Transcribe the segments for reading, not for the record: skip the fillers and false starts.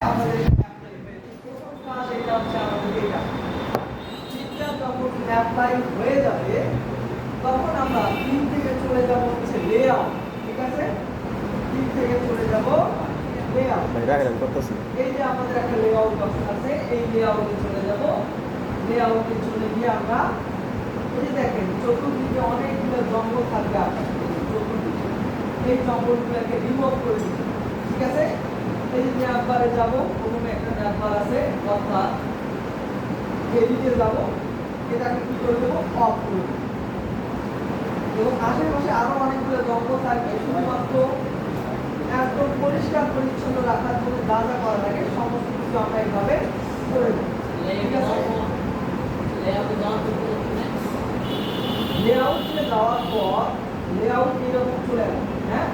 আমাদের প্রথম কাজ এটা হচ্ছে আমাদের এটা চিত্রটা যখন অ্যাপ্লাই হয়ে যাবে তখন আমরা তিন থেকে চলে যাব হচ্ছে লেআউট। ঠিক আছে, তিন থেকে চলে যাব লেআউট। এই যে আমাদের একটা লেআউট অপশন আছে, এই লেআউটে চলে যাব। লেআউটে চলে গিয়ে আমরা এই যে দেখেন চতুর্দিকে অনেকগুলো জঙ্গল থাকবে আপনাদের চতুর্দিকে, এই জঙ্গলগুলোকে রিমুভ করে দিতে। ঠিক আছে, এই যে ন্যাপবারে যাব, প্রথমে একটা ন্যাপবার আছে অর্থাৎ এদিকে যাব, এটাকে কি করে দেবো অফ করে দেবো। এবং আশেপাশে আরো অনেকগুলো জঙ্গল থাকবে, শুধুমাত্র একদম পরিষ্কার পরিচ্ছন্ন রাখার জন্য যা যা করা লাগে সমস্ত কিছু আমরা এইভাবে করে দেবো। ঠিক আছে, লেআউটে যাওয়ার পর লেআউট এরকম চলে গেল। হ্যাঁ,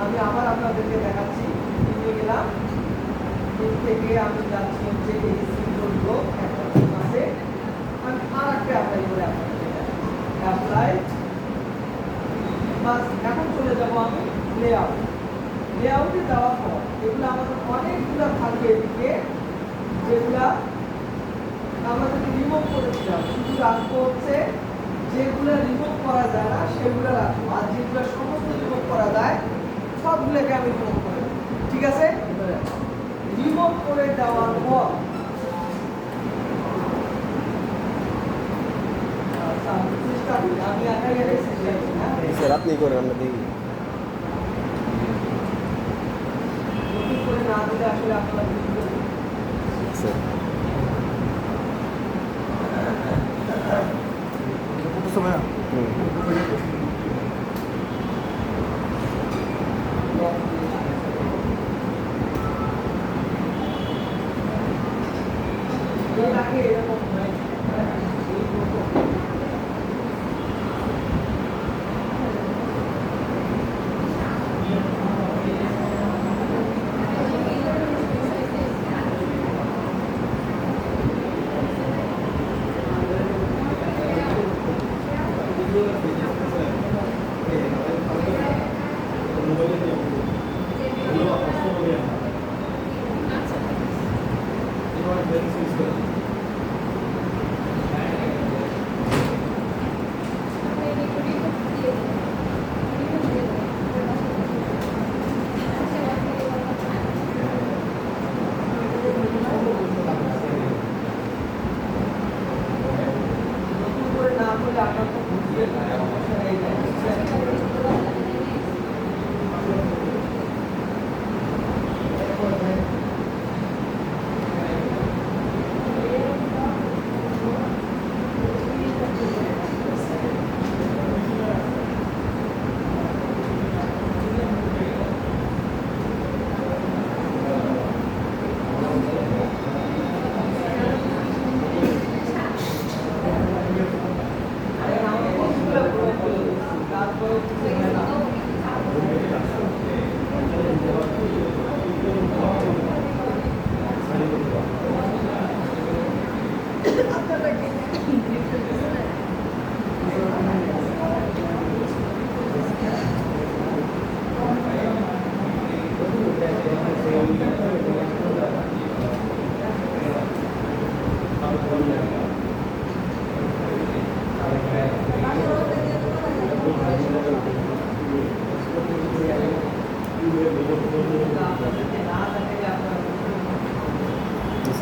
আমি আবার আপনাদেরকে দেখাচ্ছি। নিয়ে গেলাম, এর থেকে আমি যাচ্ছি হচ্ছে এই সিম্বলগুলো একটা আছে, আমি আর একটা অ্যাপ্লাই করে অ্যাপ্লাই বাস। এখন চলে যাব আমি লেআউট। লেআউটে যাওয়ার পর এগুলো আমাদের অনেকগুলো থাকবে এদিকে, যেগুলা আমাদেরকে রিমুভ করে দিতে হবে। শুধু রাখবো হচ্ছে যেগুলো রিমুভ করা যায় না সেগুলো রাখবো, আর যেগুলো সমস্ত রিমুভ করা যায় সবগুলোকে আমি রিমুভ করে দেবো। ঠিক আছে, রিমুভ করে দেওয়ার পর চেষ্টা করি আমি একাই স্যার আপনি করেন, আমরা দেখি নতুন করে না দিলে আসলে আপনারা স্যার সময়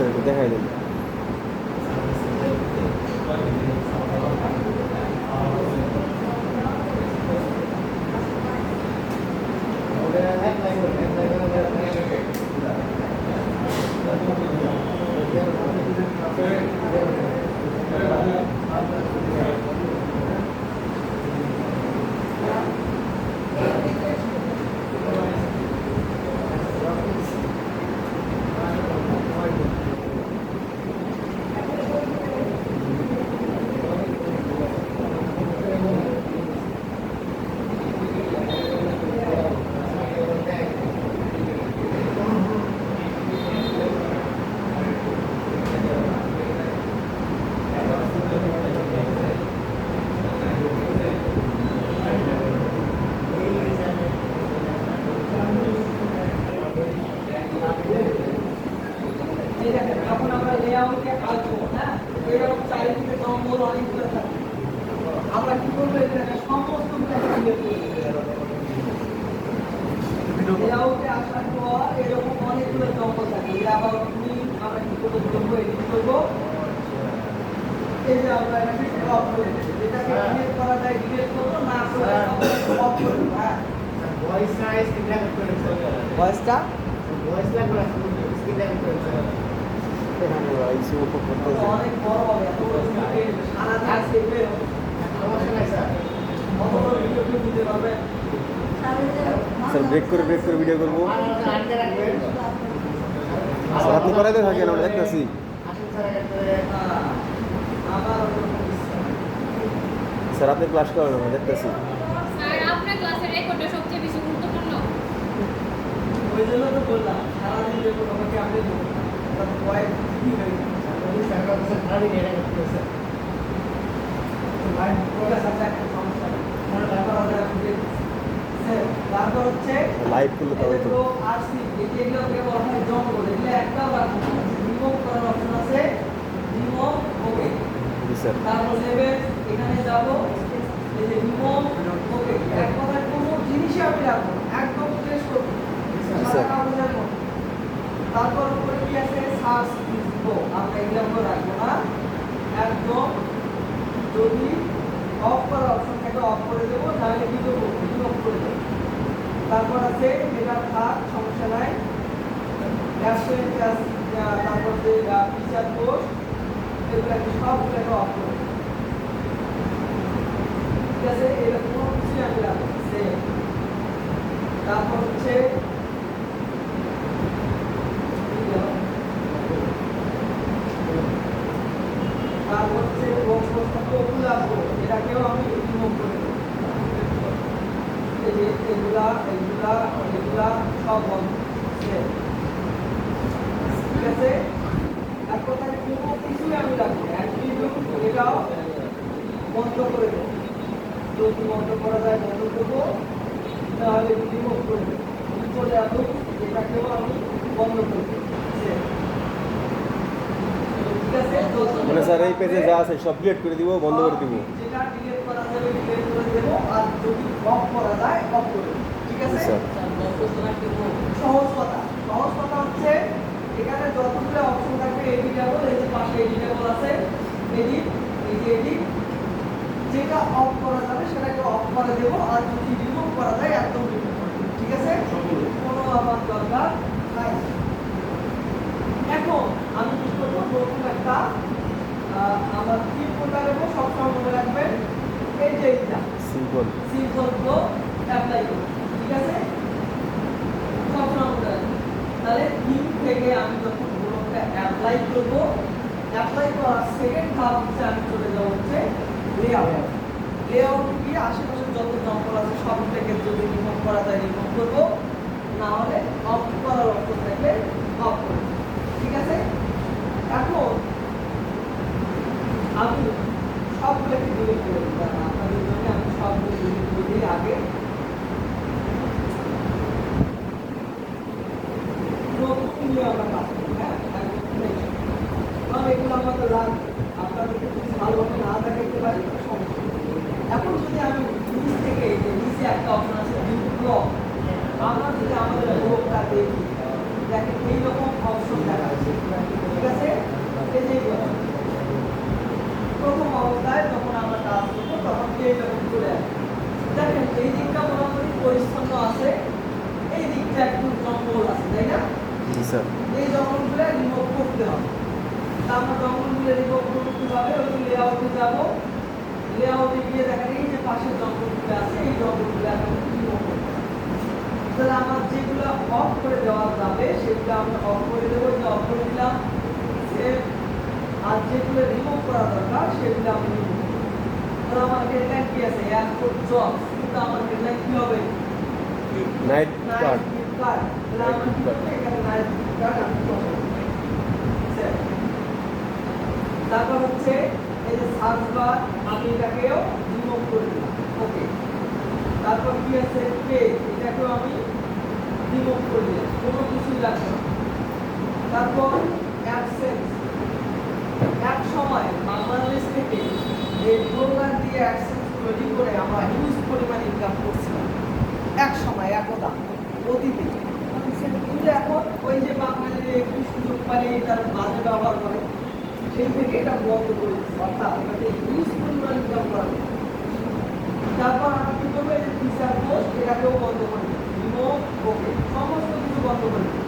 এরকম দেখাই দেন। এই দেখেন যখন আমরা লেআউটে আসবো, হ্যাঁ, এরকম চারিদিকে জঙ্গল অনেকগুলো থাকে, আমরা কি করবো, এটাকে সমস্ত লেআউটে আসার পর এরকম অনেকগুলো জঙ্গল থাকে, এর আবার আমরা কি করবো, এডিট করবো। এই যে আমরা এটাকে অফ করে দেবো, এটাকে ডিলিট করা যায় ডিলিট করবো, না করে অফ করবো। হ্যাঁ, ভয়েসটা স্ক্রিন রেকর্ড করে ভয়েসটা ভয়েস লাগবে না স্ক্রিন রেকর্ড করে ইসু করতেছে অনেক বড় হবে, এত বড় ভিডিও সারা দিন সেভে সমস্যা নাই স্যার কত বড় ভিডিও কেউ দিতে পারবে। স্যার ব্রেক করে ভিডিও করবো আটকে রাখবেন স্যার আপনি করাইতে থাকেন আমরা দেখতেছি আসুন স্যার একেবারে আবার স্যার আপনি ক্লাস করেন আমরা দেখতেছি স্যার আপনার ক্লাসের রেকর্ডটা সবচেয়ে বেশি গুরুত্বপূর্ণ। ওই জন্য তো বললাম সারাদিন দেখো তোমাকে আপনি কয়েক কি হয়ে গেছে। স্যার কথা খালি নিয়ে রেকর্ড করে স্যার ভাই ওটা সাথে একটা সমস্যা নেই। তারপর আমরা স্যার তারপর হচ্ছে লাইভ করলে তবে তো এগুলো আরসি এগুলোকে বলা হয় জঙ্গল, এগুলো একটা বার রিমুভ করার অপশন আছে, রিমুভ ওকে। জি স্যার তারপর লেভেল এখানে যাব, এই যে রিমুভ ওকে, এক কথায় কোনো জিনিসই আমি রাখবো না, একদম প্রেস করব স্যার। কাগজের মতো। তারপর উপরে কি আছে, সার্চ গো, আমরা এগুলো রাখবো না, একদম যদি অফ করার অপশন থাকে অফ করে দেবো, তাহলে কি করবো, রিমুভ করে দেবো। তারপর আছে এটা থাক, সমস্যা নাই। অ্যাবসেন্ট তারপর যে ফিচার পোস্ট এগুলোকে সবগুলোকে অফ করে দেবো। ঠিক আছে, এটা কোনো কিছু আমি রাখবো না, save। তারপর হচ্ছে তারপর হচ্ছে ওগুলা এটাকেও আমি রিমুভ করে দেবো। এই যে এগুলা এগুলা এগুলা সব বন্ধ, save। ঠিক আছে, এক কথায় কোনো কিছুই আমি রাখবো না, এটাও বন্ধ করে দেবো। যদি বন্ধ করা যায় বন্ধ করবো, তাহলে রিমুভ করে দেবো। চলে আসুন, এটাকেও আমি বন্ধ করে দেবো, save। ঠিক আছে, মানে স্যার এই পেজে যা আছে সব ডিলিট করে দিব বন্ধ করে দিব যেটা ডিলিট করা যাবে ডিলিট করে দেবো, আর যদি অফ করা যায় অফ করে দেবো। ঠিক আছে, স্যার। সহজ কথা, সহজ কথা হচ্ছে এখানে যতগুলো অপশন থাকবে এডিটেবল, এই যে পাশে এডিটেবল আছে, এডিট, এই যে এডিট, যেটা অফ করা যাবে সেটাকে অফ করে দেবো, আর যদি রিমুভ করা যায় একদম রিমুভ করে দেবো। ঠিক আছে, কোনো আমার দরকার নাই। এখন আমি কি করবো, নতুন একটা আমার কি কোডটা দেবো, সবসময় মনে রাখবেন এই যে এইটা সিম্পল সিম্পল ফ্লো অ্যাপ্লাই করব। ঠিক আছে, সবসময় মনে রাখবেন। তাহলে থিম থেকে আমি যখন ব্লকটা অ্যাপ্লাই করব, অ্যাপ্লাই করার সেকেন্ড ধাপ হচ্ছে আমি চলে যাব হচ্ছে লেআউট। লেআউট কি আশেপাশে যত জঙ্গল আছে সব থেকে যদি রিমুভ করা যায় রিমুভ করব, না হলে অফ করার অপশন থাকলে অফ করব। ঠিক আছে, এখন আমি সবগুলোকে ডিলিট করে দিই, কারণ আপনাদের জন্য আমি সবগুলো ডিলিট করে দিই আগে। নতুন নিয়ে আমরা কাজ করি, হ্যাঁ, কারণ এগুলো আমাদের লাগবে, আপনাদেরকে যদি ভালোভাবে না দেখাতে পারি সমস্যা নেই। এখন যদি আমি নিচ থেকে এই যে নিচে একটা অপশন আছে ভিউ ব্লক, আমরা যদি আমাদের ব্লকটা দেখি, দেখেন এইরকম অপশন দেখা যাচ্ছে। ঠিক আছে, এই যে প্রথম অবস্থায় যখন আমরা কাজ করবো তখন এইরকম চলে আসবে। দেখেন এই দিকটা মোটামুটি পরিচ্ছন্ন আছে, এই দিকটা একটু জঙ্গল আছে, তাই না? জি স্যার এই জঙ্গলগুলো রিমুভ করতে হবে। তা আমরা জঙ্গলগুলো রিমুভ করবো কিভাবে, ওই লেআউটে যাবো, লেআউটে গিয়ে দেখেন এই যে পাশের জঙ্গলগুলো আছে, এই জঙ্গলগুলো এখন রিমুভ করতে হবে। তাহলে আমার যেগুলো অফ করে দেওয়া যাবে সেগুলো আমরা অফ করে দেবো, যে অফ করে দিলাম, সেভ। আর যেগুলো রিমুভ করা দরকার সেগুলো আমি রিমুভ করবো। তাহলে আমার ডেডলাইন কি আছে, এয়ারপোর্ট জব, কিন্তু আমার ডেডলাইন কি হবে, নাইট কার্ড কার্ড। তাহলে আমরা কি করবো, এখানে নাইট কার্ড আমি বসাবো। সেভ। তারপর হচ্ছে এই যে সার্চ বার, আমি এটাকেও রিমুভ করে দিলাম, ওকে। তারপর কি আছে, পেজ, এটাকেও আমি রিমুভ করে দিলাম, কোনো কিছুই রাখবো না। তারপর অ্যাডসেন্স এক সময় বাংলাদেশ থেকে এই ব্লগার দিয়ে অ্যাডসেন্স তৈরি করে আমরা হিউজ পরিমাণ ইনকাম করছিলাম এক সময় একদা অতীতে। কিন্তু এখন ওই যে বাঙালির একটু সুযোগ পালে তার বাজে ব্যবহার করে সেই থেকে এটা বন্ধ করে দিচ্ছে, অর্থাৎ এটাতে হিউজ পরিমাণ ইনকাম করা যায়। তারপর আমরা কি করবো, এই যে ফিচার পোস্ট এটাকেও বন্ধ করে দিই, রিমোভ ওকে, সমস্ত কিছু বন্ধ করে দিই,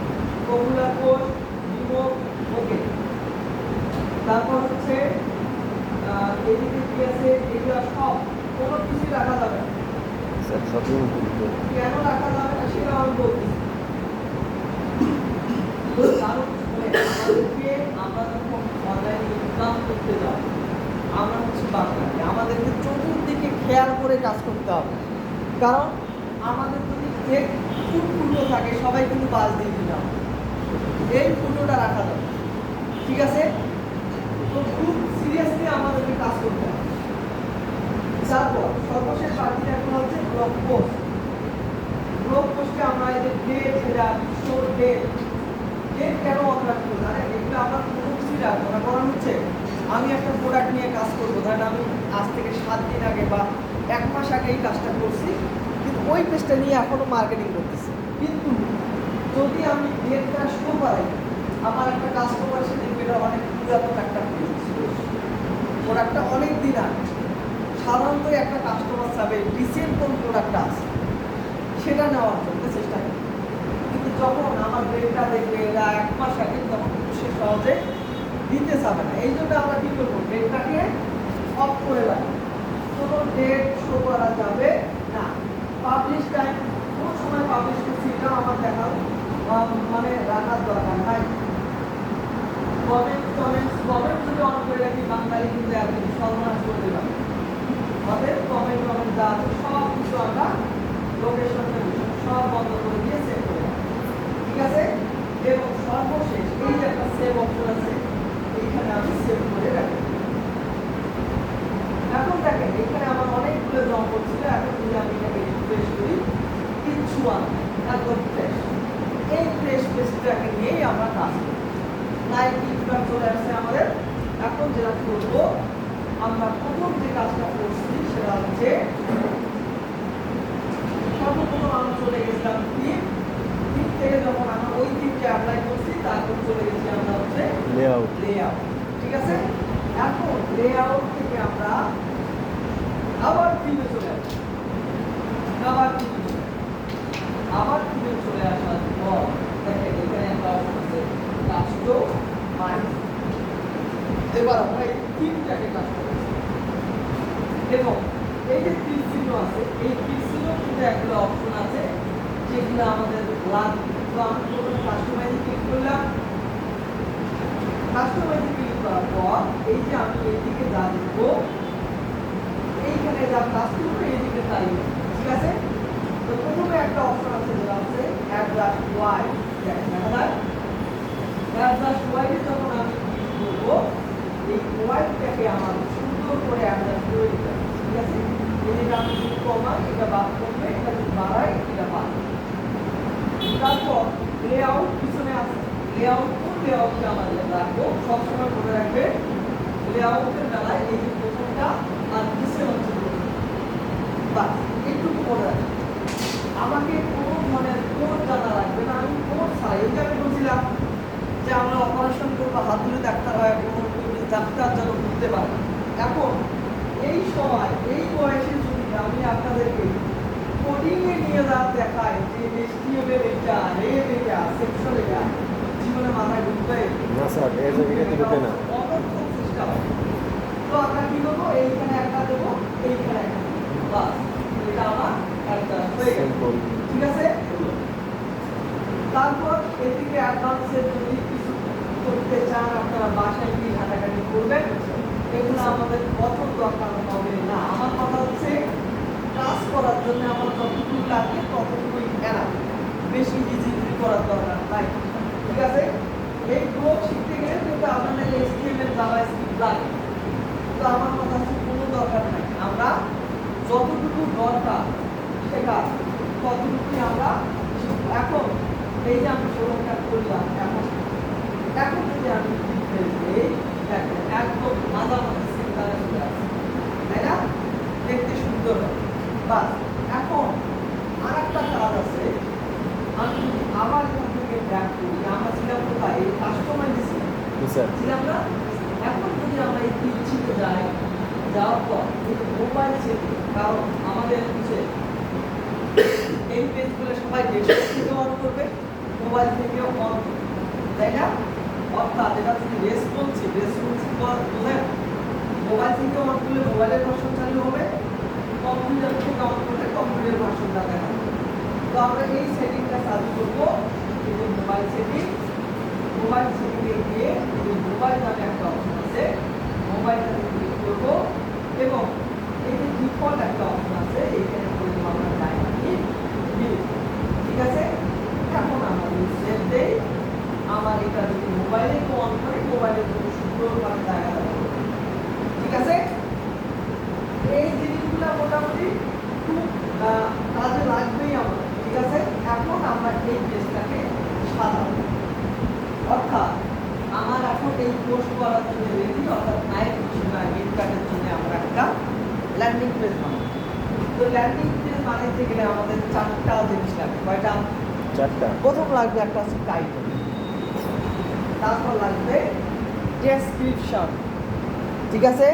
পপুলার পোস্ট রিমোভ ওকে। তারপর হচ্ছে এদিকে কি আছে, এগুলো সব কোনো কিছু রাখা যাবে না। স্যার সবগুলো করতে কেন রাখা যাবে না সেটা আমি বলতেছি। তো কারণ আমাদেরকে আমরা যখন অনলাইনে ইনকাম করতে যাব, আমরা হচ্ছে বাঙালি, আমাদেরকে চতুর্দিকে খেয়াল করে কাজ করতে হবে। কারণ আমাদের যদি একটু ফুটো থাকে সবাই কিন্তু বাজ দিয়ে দিলাম, এই ফুটোটা রাখা যাবে, ঠিক আছে? তো খুব সিরিয়াসলি আমাদেরকে কাজ করতে হবে। তারপর সর্বশেষ বাকি এখন হচ্ছে ব্লগ পোস্ট। ব্লগ পোস্টে আমরা এই যে ডেট, এটা শোর ডেট কেন অন রাখবো জানেন? এগুলো আমরা কোনো কিছুই রাখবো না, কারণ হচ্ছে আমি একটা প্রোডাক্ট নিয়ে কাজ করবো, ধরেন আমি আজ থেকে 7 দিন আগে বা 1 মাস আগে এই কাজটা করছি, কিন্তু ওই পেজটা নিয়ে এখনো মার্কেটিং করতেছি। কিন্তু যদি আমি ডেটটা শো করাই, আমার একটা কাস্টমার সে দেখবে এটা অনেক পুরাতন একটা প্রোডাক্টটা অনেক দিন আগে, সাধারণত একটা কাস্টমার চাবে রিসেন্ট কোন প্রোডাক্টটা আছে সেটা নেওয়ার জন্য চেষ্টা করি। কিন্তু যখন আমার ডেটটা দেখবে এরা 1 মাস আগে, তখন কিন্তু সে সহজে দিতে চাবে না। এই জন্য আমরা কি করবো, ডেটটাকে অফ করে রাখবো, কোনো ডেট শো করা যাবে না। পাবলিশ টাইম কোন সময় পাবলিশ করছি এটাও আমার দেখার মানে রাখার দরকার নাই। কমেন্ট যদি অন করে রাখি, বাঙালি কিন্তু একদিন সর্বনাশ করতে পারে। আমাদের কমেন্ট যা আছে সব কিছু আমরা লোকেশন সব বন্ধ করে দিয়ে সেভ করে রাখি, ঠিক আছে? এবং সর্বশেষ এই যে একটা সেভ অপশন আছে, এইখানে আমি সেভ করে রাখি। এখন দেখেন এখানে আমার অনেকগুলো জম করছিল, এখন যদি আমি এটাকে রিফ্রেশ করি কিচ্ছু একদম ফ্রেশ। এই ফ্রেশ পেজটাকে নিয়েই আমরা কাজ করি। লাইভ ইনকাম চলে আসছে আমাদের। এখন যেটা করবো, আমরা প্রথম যে কাজটা করছি সেটা হচ্ছে সর্বপ্রথম আমরা চলে গেছিলাম থিম থেকে, যখন আমরা ওই থিমকে অ্যাপ্লাই করছি তারপর চলে গেছি আমরা হচ্ছে লেআউট। ঠিক আছে? এখন লেআউট থেকে আমরা আবার থিমে চলে আসি, আবার থিমে চলে আসার পর দেখেন এখানে একটা অপশন আছে কাস্টমাইজ। এবার আমরা এই থিমটাকে কাস্টমাইজ এবং এই যে তীর চিহ্ন আছে, এই তীর চিহ্ন কিন্তু একটা অপশন আছে যেগুলো আমাদের লাগবে। তো আমি প্রথমে কাস্টমাইজে ক্লিক করলাম। কাস্টমাইজে ক্লিক করার পর এই যে আমি এইদিকে যা লিখবো, এইখানে যা কাজ করবো এইদিকে তাই, ঠিক আছে? তো প্রথমে একটা অপশন আছে যেটা হচ্ছে অ্যাডজাস্ট ওয়াই। অ্যাডজাস্ট ওয়াইতে যখন আমি ক্লিক করবো, এই ওয়াইটাকে আমার সুন্দর করে অ্যাডজাস্ট করে দিতে হবে, ঠিক আছে? এটা আমি যদি কমাই এটা বাদ করবে, এটা যদি বাড়াই এটা বাড়বে। তারপর লেআউট পিছনে আছে, লেআউট কোন লেআউটটা আমাদের রাখবো সবসময় মনে রাখবে। লেআউটের বেলায় এই যে প্রথমটা আর পিছনে হচ্ছে বাস, একটু মনে রাখবে। আমাকে কোনো ধরনের কোড জানা লাগবে না, আমি কোড ছাড়াই, ওইটা আমি বলছিলাম যে আমরা অপারেশন করবো হাত ধরে ডাক্তার হয়, কোনো ডাক্তার যেন বুঝতে পারে। এখন এই সময় এই বয়সে যদি আমি আপনাদেরকে কোডিংয়ে নিয়ে দেখাই যে HTML এটা, রেড এটা, সেকশন এটা, জীবনে মাথায় ঢুকবে না স্যার, এটা তো ঢুকে না। অনর্থক চেষ্টা হবে। তো আমরা কি করবো, এইখানে একটা দেবো, এইখানে একটা দেবো, বাস এটা আমার একটা হয়ে গেল, ঠিক আছে? তারপর এদিকে অ্যাডভান্সের যদি কিছু করতে চান আপনারা বাসায় গিয়ে ঘাটাঘাটি করবেন, এগুলো আমাদের কত দরকার হবে না। আমার কথা হচ্ছে কাজ করার জন্য আমার যতটুকু লাগে ততটুকুই এনাফ, বেশি ইজি করার দরকার নাই, ঠিক আছে? এই ব্লগ শিখতে গেলে কিন্তু আপনাদের HTML জাভাস্ক্রিপ্ট লাগে, তো আমার কথা হচ্ছে কোনো দরকার নাই। আমরা যতটুকু দরকার শেখা ততটুকুই আমরা শিখব। এখন এই যে আমি শোরুমটা করলাম, এখন এখন যদি আমি একদম মাঝামাঝি সেন্টারে চলে আসি, তাই না? দেখতে সুন্দর হয়। বাস এখন আর একটা কাজ আছে, আমি যদি আবার এখান থেকে ব্যাক করি, আমরা ছিলাম কোথায়? এই কাস্টমাইজ স্যার ছিলাম না? এখন যদি আমরা এই পিচ্ছিতে যাই, যাওয়ার পর কিন্তু মোবাইল সেটিং, কারণ আমাদের হচ্ছে এই পেজগুলো সবাই ডেস্কটপ থেকে অন করবে, মোবাইল থেকেও অন করবে, তাই না? অর্থাৎ এটা যদি রেসপন্সিভ বোঝেন, মোবাইল থেকে অন করলে মোবাইলের ভার্সন চালু হবে, কম্পিউটার থেকে অন করলে কম্পিউটারের ভার্সনটা দেখাবে। তো আমরা এই সেটিংটা চালু করবো, এই যে মোবাইল সেটিংয়ে গিয়ে এই যে মোবাইল নামে একটা অপশন আছে, মোবাইলটাতে ক্লিক করবো এবং এই যে ডিফল্ট একটা অপশন আছে, এইখানে করে দেবো আমরা ডাইনামিক ভিউ। ঠিক আছে? এখন আমরা যদি সেভ দেই, আমার এটা যদি মোবাইলে অন করে মোবাইলে কোনো সুন্দরভাবে দেখা যাবে। ঠিক আছে? এই জিনিসগুলো মোটামুটি খুব কাজে লাগবেই আমার। ঠিক আছে? এখন আমরা এই পেজটাকে সাজাবো, অর্থাৎ আমার এখন এই পোস্ট করার জন্য রেডি, অর্থাৎ ইনকাটের জন্য আমরা একটা ল্যান্ডিং পেজ বানাবো। তো ল্যান্ডিং পেজ বানাইতে গেলে আমাদের চারটা জিনিস লাগবে। কয়টা? চারটা। প্রথম লাগবে একটা হচ্ছে টাইটেল, তারপর লাগবে ডেসক্রিপশন। ঠিক আছে?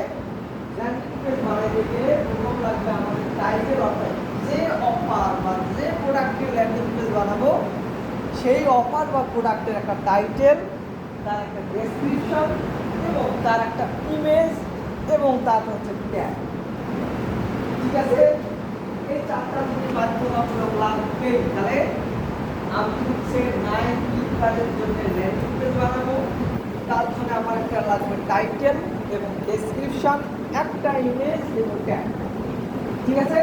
ল্যান্ডিং পেজ বানাইতে গেলে প্রথম লাগবে আমাদের টাইটেল, অর্থাৎ যে অফার বা যে প্রোডাক্টের ল্যান্ডিং পেজ বানাবো সেই অফার বা প্রোডাক্টের একটা টাইটেল, তার একটা ডেসক্রিপশন এবং তার একটা ইমেজ এবং তার হচ্ছে ট্যাগ। ঠিক আছে? এই চারটা যদি বাধ্যতামূলক লাগবে, তাহলে আমি হচ্ছে ফ্লিপকার্টের জন্য ল্যান্ডিং পেজ বানাবো, তার জন্য আমার একটা লাগবে টাইটেল এবং ডেসক্রিপশন, একটা ইমেজ এবং ট্যাগ। ঠিক আছে?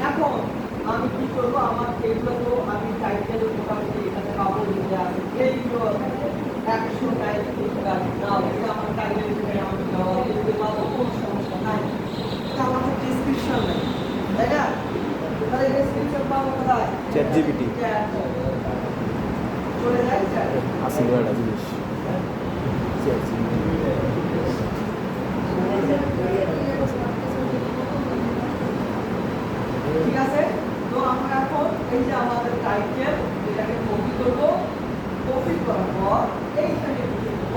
এখন আমি কি করবো, আমার এইগুলো তো আমি টাইটেল মোটামুটি এখানে পাবো, যে আছে এইগুলো 100 টাইটেল না, এটা আমার টাইটেল এখানে আমি এগুলো পাবো, কোনো সমস্যা নাই। এটা আমার ডেসক্রিপশন নেই, তাই না? তাহলে ডেসক্রিপশন পাবো কোথায়? ChatGPT চলে যায় চ্যাট। আসল একটা জিনিস। ঠিক আছে? তো আমরা এখন এই যে আমাদের টাইটেল, এটাকে কপি করব, কপি করার পর এইখানে লিখে দেব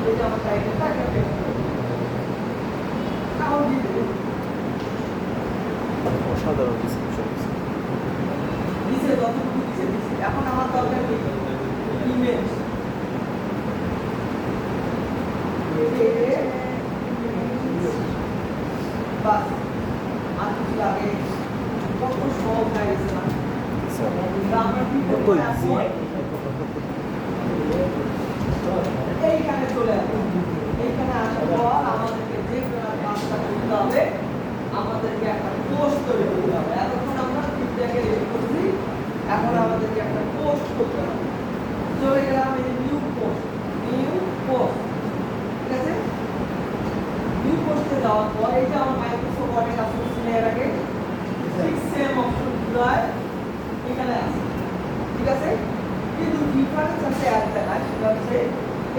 এই যে আমার টাইটেলটা একটা পেস্ট করব, এখন দিয়ে দেব অসাধারণ ডিসক্রিপশন। নিচে যতটুকু দিচ্ছে। এখন আমার দরকার কি? ইমেজ। বাস, আর কিছু লাগে? কত সহজ হয়ে গেছে না? আমরা কি করবো এখন? এইখানে চলে আসবো। এইখানে আসার পর আমাদেরকে যে কাজটা করতে হবে, আমাদেরকে একটা পোস্ট তৈরি করতে হবে। এতক্ষণ আমরা ফিডব্যাকে রেডি করছি, এখন আমাদেরকে একটা পোস্ট করতে হবে। চলে গেলাম এই নিউ পোস্ট। ঠিক আছে? নিউ পোস্টে যাওয়ার পর এই যে আমার মাইক্রোসফট ওয়ার্ডে কাজ করছিল এর আগে, ঠিক সেম অপশনগুলো এখানে আছে। ঠিক আছে? কিন্তু ডিফারেন্স আছে একটা, সেটা হচ্ছে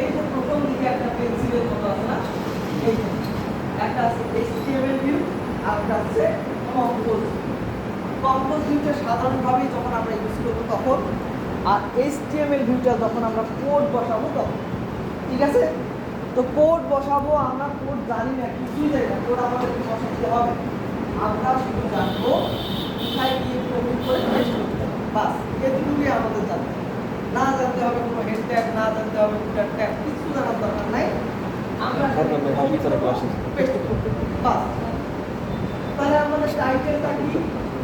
এই যে প্রথম দিকে একটা পেন্সিলের মতো আছে না, এই একটা আছে HTML ভিউ আর একটা আছে কম্পোজ। কম্পোজ ভিউটা সাধারণভাবে যখন আমরা ইউজ করবো তখন, আর HTML ভিউটা যখন আমরা কোড বসাবো তখন। ঠিক আছে? তো কোড বসাবো, আমরা কোড জানি না, কিছুই জানি না, কোড আমাদেরকে বসাতে হবে। আমরা শুধু জানবো কোথায় গিয়ে কপি করে পেস্ট করতে হবে, বাস এটুকুই আমাদের জানতে হবে। না জানতে হবে কোনো হ্যাশট্যাগ, না জানতে হবে ফুটার ট্যাগ, কিছু জানার দরকার নাই। আমরা পেস্ট করতে বাস। তাহলে আমাদের টাইটেলটা কি?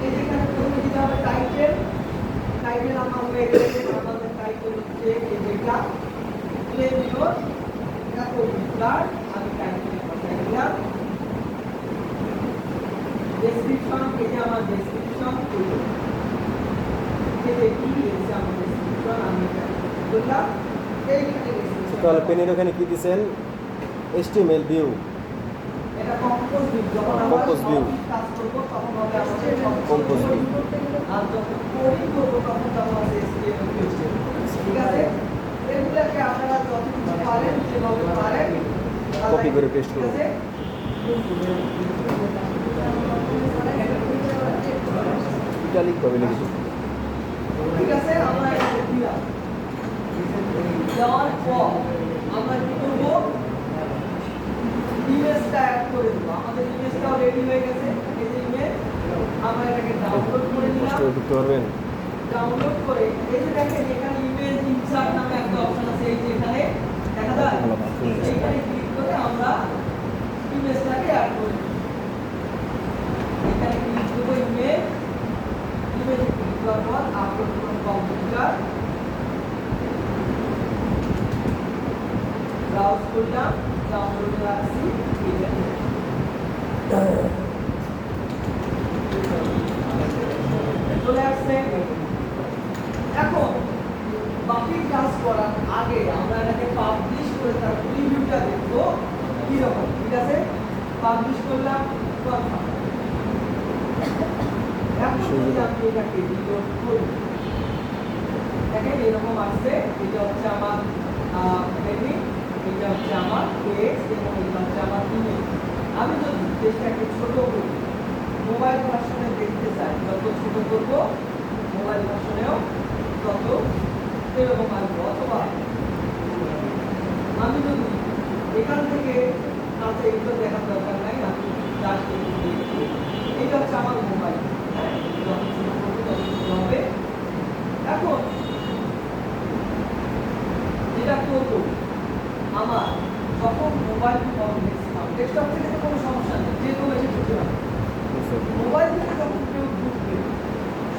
এই যেখানে প্রথমে দিতে হবে টাইটেল। টাইটেল আমার হয়ে গেছে, আমাদের টাইটেল হচ্ছে এই যেটা প্লে ভিডিওর এটা কপিলার, আমি টাইটেল বসাই দিলাম। ডেসক্রিপশন, এই যে আমার ডেসক্রিপশন, এই যে কি এসে আমার ডেসক্রিপশন আমি এটা বললাম, এইখানে ডেসক্রিপশন তাহলে পেনের ওখানে কি দিছেন HTML ভিউ এটা কম্পোজ ভিউ যখন আমরা Compose view। কাজ করব তখন হবে আমাদের Compose view। আর যখন কোডিং করব তখন তখন হবে HTML ভিউ ঠিক আছে এগুলাকে আপনারা যতটুকু পারেন যেভাবে পারেন কপি করে পেস্ট ঠিক করুন আছে ইটালিক ভাবে লিখেছি ঠিক আছে আমরা এটা দিলাম দেওয়ার পর আমরা কি করব ইমেজটা অ্যাড করে দেব আমাদের ইমেজটাও রেডি হয়ে গেছে এই যে ইমেজ আমরা এটাকে ডাউনলোড করে নিলাম পোস্টে ঢুকতে পারবেন ডাউনলোড করে এই যে দেখেন এখানে ইমেজ ইনসার্ট নামে একটা অপশন আছে এই যে এখানে দেখা যায় এইখানে ক্লিক করে আমরা ইমেজটাকে অ্যাড করে দেব এখানে ক্লিক করব ইমেজে ক্লিক করার পর আপলোড করুন কম্পিউটার ব্রাউজ করলাম ডাউনলোডে রাখছি চলে আসছে এখন বাকি কাজ করার আগে আমরা এটাকে পাবলিশ করে তার প্রিভিউটা দেখব কি রকম ঠিক আছে পাবলিশ করলাম কনফার্ম এখন যদি আমি এটাকে রিলোড করি দেখেন এরকম আসছে এটা হচ্ছে আমার হেডিং এটা হচ্ছে আমার টেক্সট এবং এটা হচ্ছে আমার ইমেজ আমি যদি টেক্সটটাকে ছোট করি মোবাইল ভার্সনে দেখতে চাই যত ছোট করব মোবাইল ভার্সনেও তত এরকম আসবে অথবা আমি যদি এখান থেকে কাছে এগুলো দেখার দরকার নাই আমি জাস্ট এইটা হচ্ছে আমার মোবাইল হ্যাঁ যত ছোট করবো তত ছোট হবে এখন যেটা করবো আমার যখন মোবাইল ফোন ডেস্কটপ থেকে তো কোনো সমস্যা নেই যে কোনো এসে ঢুকতে পারে মোবাইল থেকে যখন কেউ ঢুকবে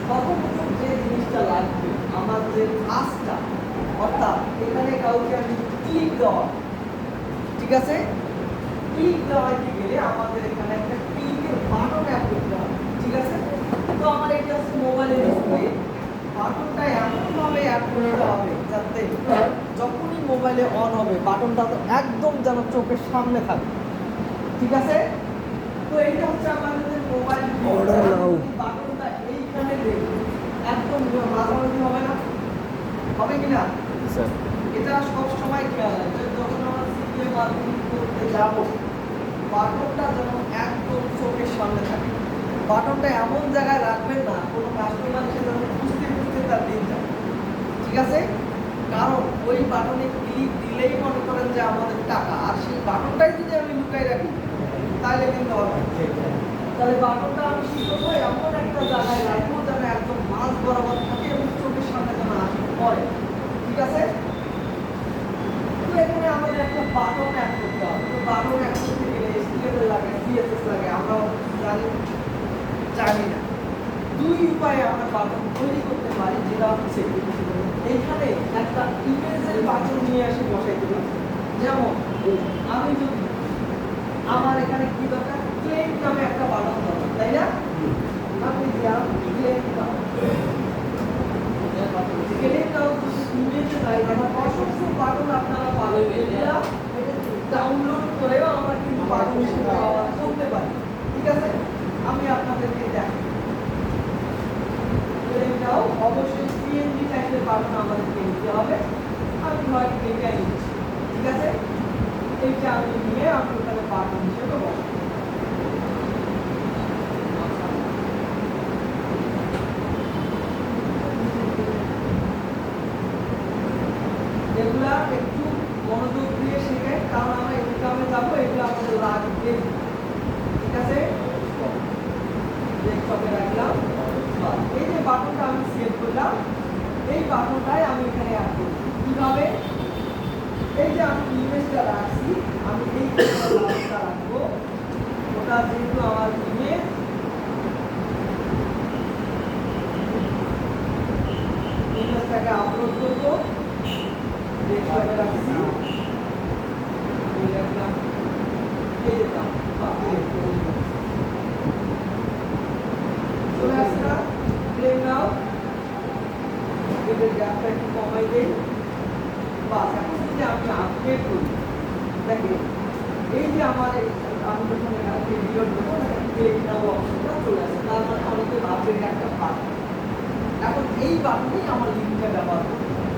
সর্বপ্রথম যে জিনিসটা লাগবে আমার যে কাজটা অর্থাৎ এখানে কাউকে আমি ক্লিক দেওয়া ঠিক আছে ক্লিক দেওয়াতে গেলে আমাদের এখানে একটা ক্লিকের বাটন অ্যাড করতে হবে ঠিক আছে তো আমার এটা হচ্ছে মোবাইলের ডিসপ্লে বাটনটা এমনভাবে অ্যাড করতে হবে যাতে যখনই মোবাইলে অন হবে বাটনটা তো একদম যেন চোখের সামনে থাকে ঠিক আছে তো এইটা হচ্ছে আমাদের মোবাইল Order now। বাটনটা এইখানে দেব একদম মাঝামাঝি হবে না হবে কি না স্যার এটা সব সময় খেয়াল রাখবেন যখন আমরা সিপিএম মার্কেটিং করতে যাব বাটনটা যেন একদম চোখের সামনে থাকে বাটনটা এমন জায়গায় রাখবেন না কোনো কাস্টমার এসে যেন খুঁজতে খুঁজতে তার দিন যায় ঠিক আছে কারণ ওই বাটনে ক্লিক দিলেই মনে করেন যে আমাদের টাকা আর সেই বাটনটাই যদি আমি লুকাই রাখি তাহলে কিন্তু হবে না। তাহলে বাটনটা আমি কি করবো এমন একটা জায়গায় রাখবো যেন একদম মাঝ বরাবর থাকে এবং চোখের সামনে যেন আসে পরে ঠিক আছে তো এখানে আমাদের একটা বাটন অ্যাড করতে হবে তো বাটন অ্যাড করতে গেলে HTML লাগে CSS লাগে আমরা জানি না দুই উপায়ে আমরা বাটন তৈরি করতে পারি যেটা হচ্ছে এইখানে একটা ইমেজের বাটন নিয়ে এসে বসাইতে পারি যেমন আমি যদি আমার এখানে কি দরকার ক্লেম নামে একটা বাটন দরকার তাই না আমি দিলাম ক্লেম নাম ক্লেম নাম ইমেজে তাই আমার অসংখ্য বাটন আপনারা পাবেন এগুলা ডাউনলোড করেও আমরা কিন্তু বাটন হিসেবে ব্যবহার করতে পারি ঠিক আছে আমি আপনাদেরকে দেখাই ক্লেমটাও অবশ্যই পিএনজি টাইপের বাটন আমাদেরকে নিতে হবে আমি হয় এইটা নিচ্ছি ঠিক আছে এইটা আমি নিয়ে আমি ওখানে বাটন হিসেবে বসাই এগুলা একটু মনোযোগ দিয়ে শেখেন কারণ আমরা ইনকামে যাবো এগুলো আমাদের লাগবে ঠিক আছে ডেস্কটপে রাখলাম এই যে বাটনটা আমি সেভ করলাম এই বাটনটাই আমি এখানে অ্যাড করব কিভাবে এই যে আমি ইমেজটা রাখছি আমি এই বাটনটা রাখবো ওটা যেহেতু আমার ইমেজটাকে আপলোড করবো ডেস্কটপে রাখছি এই রাখলাম এই যেতাম চলে আসছে না ক্লেম নাও এদের গ্যাপটা একটু কমাই দেই বাস এখন যদি আমি বের করি। দেখেন এই যে আমার আমি যখন এখানে ভিডিও দেবো ক্লিক নাও অপশনটা চলে আসে, তার মানে অনেকে ভাববেন একটা বাটন। এখন এই বাটনেই আমার লিঙ্কটা ব্যবহার করতে হবে।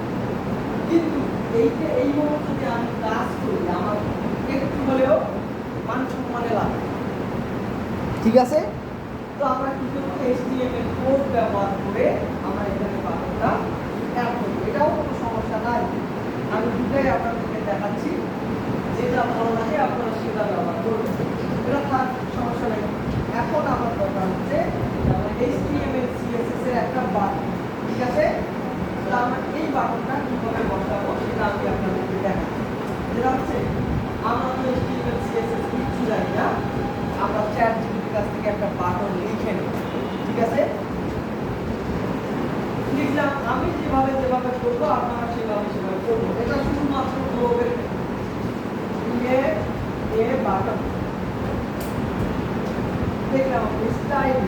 কিন্তু এইটা এই মুহূর্তে যদি আমি কাজ করি আমার একটু হলেও মান সম্মানে লাগে, ঠিক আছে? তো আমরা কি করবো, HTML কোড ব্যবহার করে আমরা এখানে বাটনটা অ্যাড করবো। এটাও কোনো সমস্যা নাই, আমি দুটাই আপনাদেরকে দেখাচ্ছি, যেটা ভালো লাগে আপনারা সেটা ব্যবহার করবেন, এটা থাক, সমস্যা নেই। এখন আমার দরকার হচ্ছে HTML CSS এর একটা বাটন, ঠিক আছে? তো আমরা এই বাটনটা কিভাবে বসাবো সেটা আমি আপনাদেরকে দেখাচ্ছি। যেটা হচ্ছে আমরা তো HTML CSS কিছু জানি না, আমরা ChatGPT কাছ থেকে একটা বাটন লিখে নিই, ঠিক আছে? লিখলাম, আমি যেভাবে করবো আপনারা সেভাবে করবো। এটা শুধুমাত্র গ্লোবের এ বাটন দেখলাম স্টাইল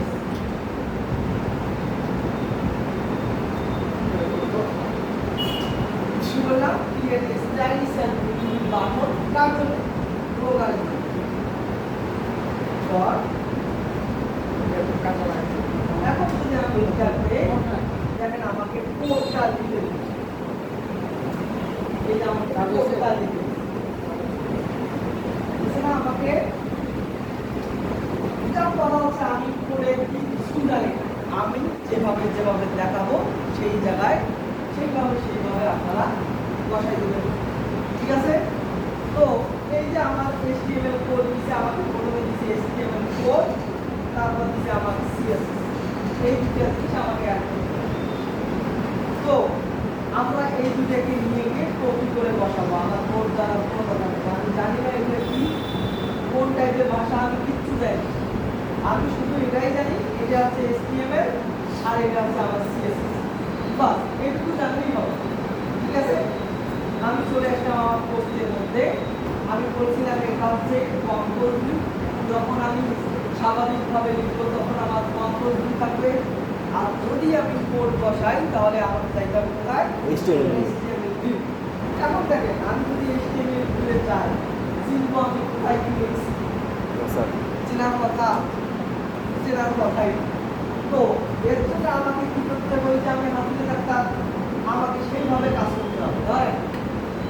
বললাম create stylish and button cartoon programming for এখন যদি আমি এটাতে দেখেন আমাকে কোডটা দিতে দিই, এই যে আমাকে কোডটা দিতে সেটা আমাকে এটা বলা হচ্ছে আমি কোডে কিছু জানি না, আমি যেভাবে দেখাবো সেই জায়গায় সেইভাবে আপনারা বসাই দেবেন, ঠিক আছে? তো এই যে আমার HTML কোড দিচ্ছে, আমাকে প্রথমে দিচ্ছে HTML কোড, তারপর দিচ্ছে আমাকে CSS, এই দুটো জিনিস আমাকে অ্যাড করতে হবে। তো আমরা এই দুটাকে নিয়ে গিয়ে কপি করে বসাবো, আমার কোড দ্বারা কোনো কথা নেই, আমি জানি না এটা কি কোন টাইপের ভাষা, আমি কিচ্ছু জানি না, আমি শুধু এটাই জানি এটা হচ্ছে HTML আর এটা হচ্ছে আমার CSS, বাস এইটুকু জানলেই হবে, ঠিক আছে? আমি চলে আসলাম আমার পোস্টের মধ্যে, আমি বলছিলাম এটা হচ্ছে কম্পোজ ভিউ, যখন আমি স্বাভাবিকভাবে লিখবো তখন আমার কম্পোজ ভিউ থাকবে, আর যদি আমি কোড বসাই তাহলে আমার জায়গা কোথায়, HTML ভিউ। এখন দেখেন আমি যদি HTML ভিউতে যাই, চিনব আমি কোথায় কি লিখছি, চেনার কথাই। তো এর জন্য আমাকে কি করতে হবে, যে আমি হাতে একটা আমাকে সেইভাবে কাজ করতে হবে। ধরেন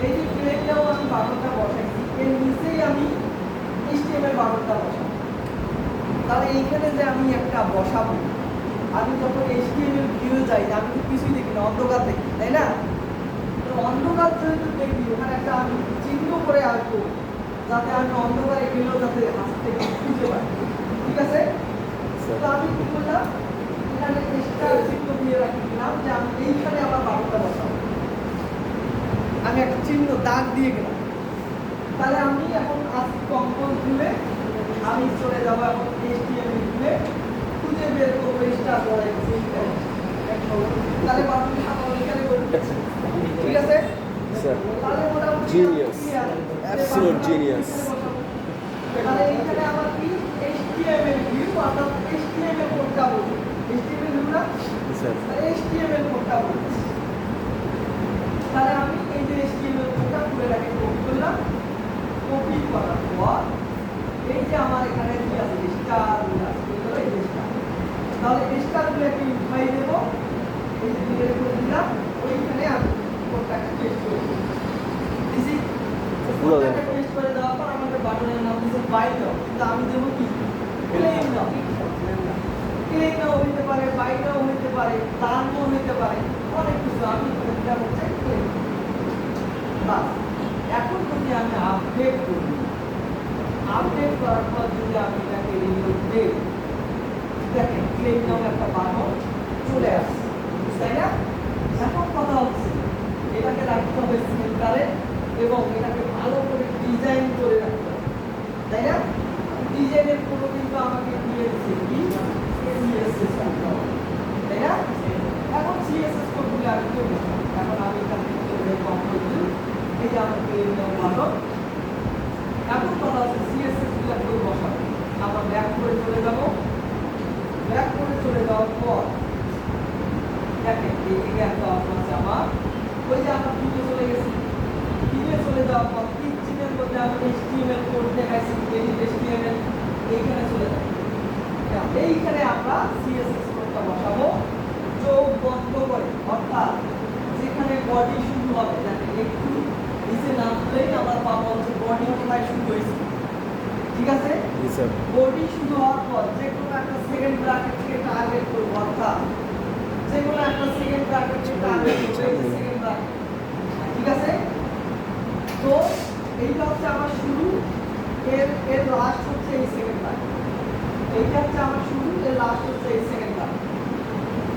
এই যে প্লেনটাও আমি বাটনটা বসাইছি, এর নিচেই আমি HTML বাটনটা বসাবো, তাহলে এইখানে যে আমি একটা বসাবো, আমি যখন HTML ভিউ যাই আমি তো কিছুই দেখি না, অন্ধকার দেখি, তাই না? তো অন্ধকার যেহেতু দেখি ওখানে একটা আমি চিহ্ন করে আসবো, যাতে আমি অন্ধকারে গেলেও যাতে হাত থেকে খুঁজে পাই, ঠিক আছে? তো আমি কি করলাম, এখানে স্টার চিহ্ন দিয়ে রাখলাম যে আমি এইখানে আমার বাটনটা বসাবো, আমি একটা চিহ্ন দাগ দিয়ে গেলাম। তাহলে আমি এখন আসি কম্পোজ ভিউয়ে, আমি চলে যাবো এখন HTML ভিউয়ে, খুঁজে বের করবো স্টার বলা তাহলে বাটনটা আমার এখানে বলতে, ঠিক আছে? তাহলে মোটামুটি Genius. Absolute genius. তাহলে এইখানে আমার কি HTML ভিউ, অর্থাৎ HTML কোডটা বলবো, HTML ভিউ না, HTML কোডটা বলবো। তাহলে আমি এই যে HTML কোডটা খুলে রাখি, কপি করলাম, কপি করার পর এই যে আমার এখানে কি আছে স্টার আছে, এই যে স্টার, তাহলে স্টারগুলোকে উঠাই দেব, এই যে ডিলিট করে দিলাম, ওইখানে আমি কোডটাকে পেস্ট করে দেব, দিছি কোডটাকে পেস্ট করে দেওয়ার পর আমাদের বাটনের নাম দিছে বাইনাও, কিন্তু আমি দেব কি প্লেন নাও, প্লেন নাও হইতে পারে, বাইনাও হইতে পারে, টার্মও হইতে পারে, অনেক কিছু, আমি এটা হচ্ছে প্লেন। বাস এখন যদি আমি আপডেট করি, আপডেট করার পর যদি আমি এটাকে রিলোড দেই, দেখেন প্লেন নাও একটা বাটন চলে আসছে, তাই না? এখন কথা হচ্ছে এটাকে রাখতে হবে সেন্টারে এবং এটাকে ভালো করে ডিজাইন করে রাখতে হবে, তাই না? ডিজাইনের পুরো কিন্তু আমাকে দিয়ে দিচ্ছে কি CSS করতে হবে, তাই না? এখন CSS কোডগুলো আমি করব, এখন আমি এখান থেকে চলে কম্পোজ ভিউ, এই যে আমার প্লেন নাও বাটন। এখন কথা হচ্ছে CSS গুলো একটু বসাবো, আমরা ব্যাক করে চলে যাব, ব্যাক করে চলে যাওয়ার পর দেখেন এইদিকে একটা অপশন আছে আমার, ওই যে আমরা ভিডিও চলে গেছি, ভিডিও পিচিনে চলে যাওয়ার পর পিচিনের মধ্যে আমি HTML কোড দেখাইছি, এডিট HTML এইখানে চলে যাব। এইখানে আমরা CSS কোডটা বসাবো চোখ বন্ধ করে, অর্থাৎ যেখানে বডি শুরু হবে, দেখেন একটু নিচে নামলেই আমরা পাবো হচ্ছে বডি কোথায় শুরু হয়েছে। ঠিক আছে, জি স্যার। বডি শুরু হওয়ার পর যে কোনো একটা সেকেন্ড ব্র্যাকেট থেকে টার্গেট করবো, অর্থাৎ যে কোনো একটা সেকেন্ড ব্র্যাকেট থেকে টার্গেট করবো, সেকেন্ড ব্র্যাকেট। ঠিক আছে, তো এইটা হচ্ছে আমার শুরু, এর লাস্ট হচ্ছে এই সেকেন্ড ব্র্যাকেট। এইটা হচ্ছে আমার শুরু, এর লাস্ট হচ্ছে এই সেকেন্ড ব্র্যাকেট।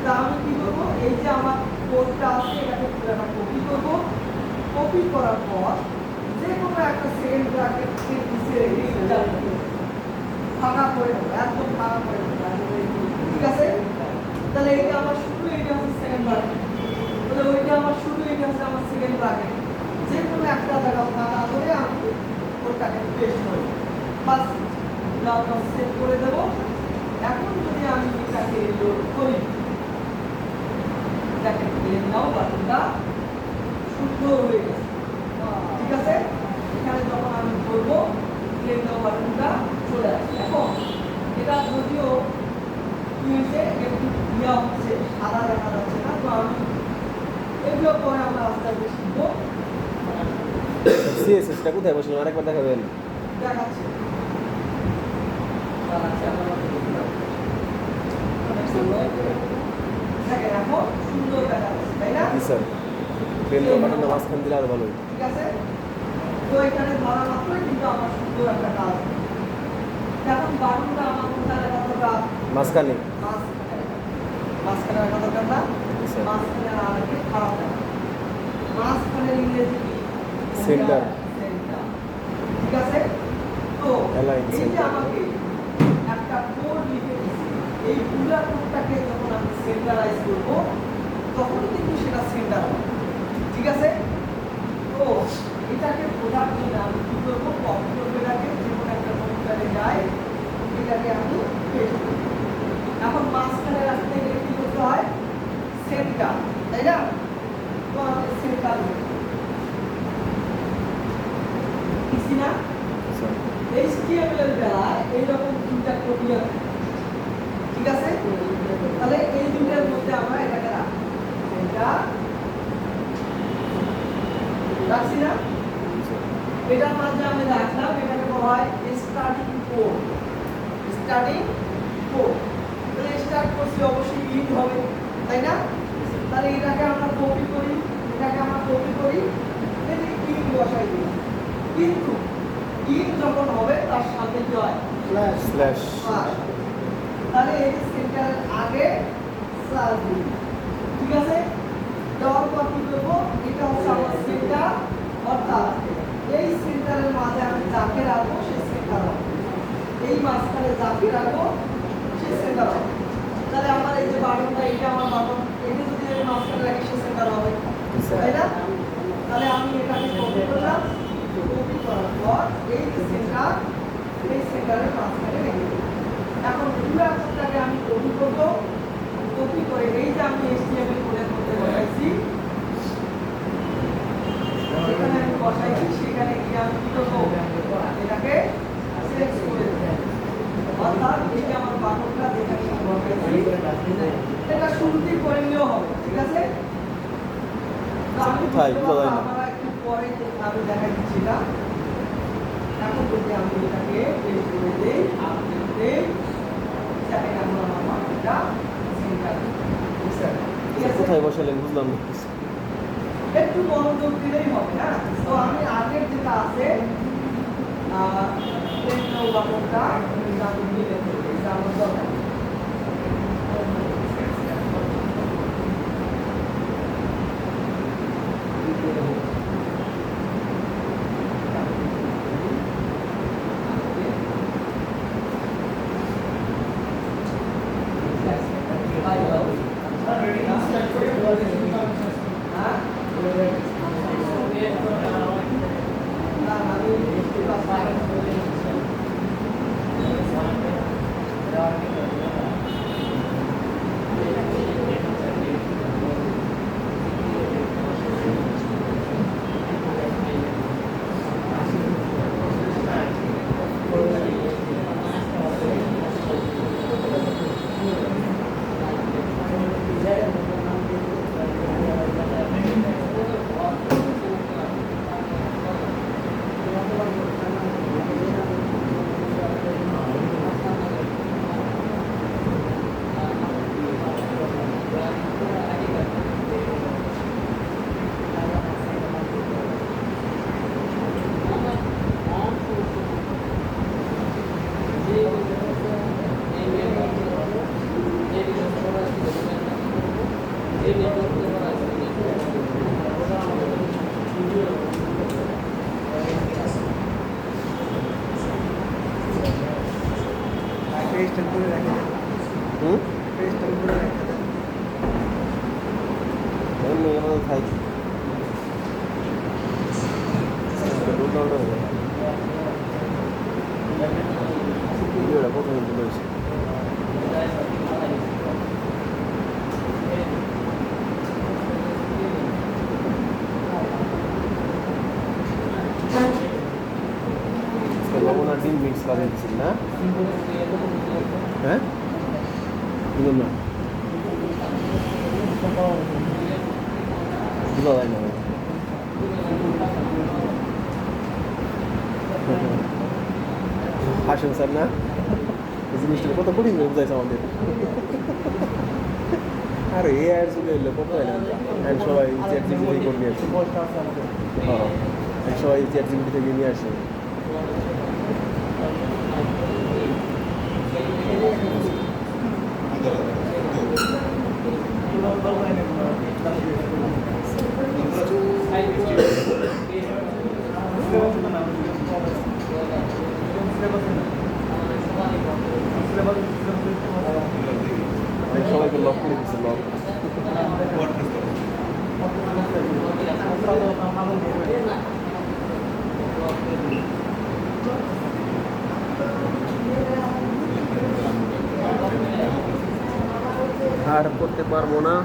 তা আমি কি করবো, এই যে আমার কোডটা আছে এটাকে পুরোটা কপি করবো। কপি করার পর যে কোনো একটা সেকেন্ড ব্র্যাকেটকে নিচে রেখে ফাঁকা করে দেবো, একদম ফাঁকা করে দেবো। ঠিক আছে, তাহলে এইটা আমার শুরু, এইটা হচ্ছে সেকেন্ড ব্র্যাকেট। তাহলে ওইটা আমার শুরু, এইটা হচ্ছে আমার সেকেন্ড ব্র্যাকেট। যে কোনো একটা জায়গা ফাঁকা করে আমি কোডটাকে পেস্ট করি, বাস এটা সেভ করে দেবো। এখন যদি আমি এটাকে লোড করি, দেখেন প্লেন নাও বাটনটা সুন্দর হয়ে গেছে। ঠিক আছে, এখানে যখন আমি করবো প্লেন নাও বাটনটা চলে আসে। এখন এটা যদিও কি হয়েছে, একটু ইয়া হচ্ছে, সাদা দেখা যাচ্ছে না, তো আমি এগুলো পরে আমরা আস্তে আস্তে শিখবো। সিএসএসটা কোথায় বসলেন আরেকবার দেখাবেন? দেখাচ্ছে দেখেন এখন সুন্দর দেখা যাচ্ছে, তাই না? জি স্যার। প্লেন বাটনটা মাঝখান দিলে আরো ভালো হতো। ঠিক আছে, তো এখানে ধরা মাত্রই কিন্তু আমার সুন্দর একটা কাজ। এখন বাটনটা আমার কোথায় রাখা দরকার? মাঝখানে। মাঝখানে রাখা দরকার না, জি স্যার। মাঝখানে না রেখে খারাপ না। মাঝখানে ইংরেজি কি? Center. Center. ঠিক আছে, তো Align এই যে center. আমাকে একটা কোড লিখে দিয়েছি, এই পুরো কোডটাকে যখন আমি সেন্টারাইজ করব তখন কিন্তু সেটা সেন্টার হবে। ঠিক আছে, তো এটাকে বোঝার জন্য আমি কি করবো, কম্পিউটারটাকে যে কোনো একটা কম্পিউটারে যাই, এটাকে আমি পেস্ট করব। এখন মাঝখানে রাখতে গেলে কি করতে হয়? সেন্টার, তাই না? তো আমি সেন্টার লিখছি না। স্যার। HTML এর বেলায় এইরকম দুইটা প্রক্রিয়া থাকে। ঠিক আছে, তাহলে এই দুইটার মধ্যে আমরা এটাকে রাখি, এটা রাখছি না। জি স্যার। এটার মাঝে আমি রাখলাম, এটাকে বলা হয় স্টার্টিং কোড। স্টার্টিং কোড, তাহলে স্টার্ট করছি অবশ্যই ইন্ট হবে, তাই না? তাহলে এটাকে আমরা কপি করি, এটাকে আমরা কপি করি, এই ইন্ট বসাই দিই। কিন্তু ইন্ট যখন হবে তার সাথে কি হয়? Slash slash. স্ল্যাশ। তাহলে এই যে সেন্টারের আগে স্ল্যাশ দিই। ঠিক আছে, দেওয়ার পর কি করবো, এটা হচ্ছে আমার সেন্টার, অর্থাৎ এই সেন্টারের মাঝে আমি যাকে রাখবো সে সেন্টার হবে, এই মাঝখানে যাকে রাখবো সে সেন্টার হবে। তাহলে আমার এই যে বাটনটা, এটা আমার বাটন, এটা যদি আমি মাঝখানে রাখি সে সেন্টার হবে, তাই না? তাহলে আমি এটাকে কপি করলাম, কপি করার পর এই যে সেন্টার, এই সেন্টারের মাঝখানে রেখে দিই। এখন পুরো কোডটাকে আমি কপি করবো, কপি করে এই যে আমি HTML কোডের মধ্যে বসাইছি, সেখানে আমি বসাইছি, সেখানে গিয়ে আমি কি করবো, এটাকে সিলেক্ট করে দেবো। অর্থাৎ এই যে আমার বাটনটা যেখানে আমি বসাইছি এটা শুরুতেই করে নিলেও হবে। ঠিক আছে, তো আমি কোথায়? বোঝা যায় না। আমরা একটু পরে আমি দেখাই দিচ্ছি এটা। এখন যদি আমি এটাকে পেস্ট করে দেই, আপডেট দেই, দেখেন আমরা আমার বাটনটা সেন্টার। ঠিক আছে, কোথায় বসালেন বুঝলাম না। একটু মনোযোগ দিলেই হবে। হ্যাঁ, তো আমি আগের যেটা আছে বাটনটা আমি নিয়ে নেবো, এটা আমার দরকার। হ্যাঁ, না আমি পেজটা করে রাখা যায় হুম পেজটা করে রাখা যায় এমনি আমাদের থাই ভিডিওটা প্রথমে তুলে হয়েছে লবণ আর ডিম মিক্স করে দিচ্ছেন না হ্যাঁ বুঝলাম না বোঝা যায় না হাসেন স্যার না এই জিনিসটা কত কঠিন হয়ে বুঝাইছে আমাদের আর এ আর চলে এলো কত হয় না আর সবাই চ্যাট জিপিটি থেকে করে নিয়ে আসে হ্যাঁ আর সবাই চ্যাট জিপিটি থেকে নিয়ে আসে অনেক সবাইকে লক করে দিচ্ছে লক আর করতে পারবো না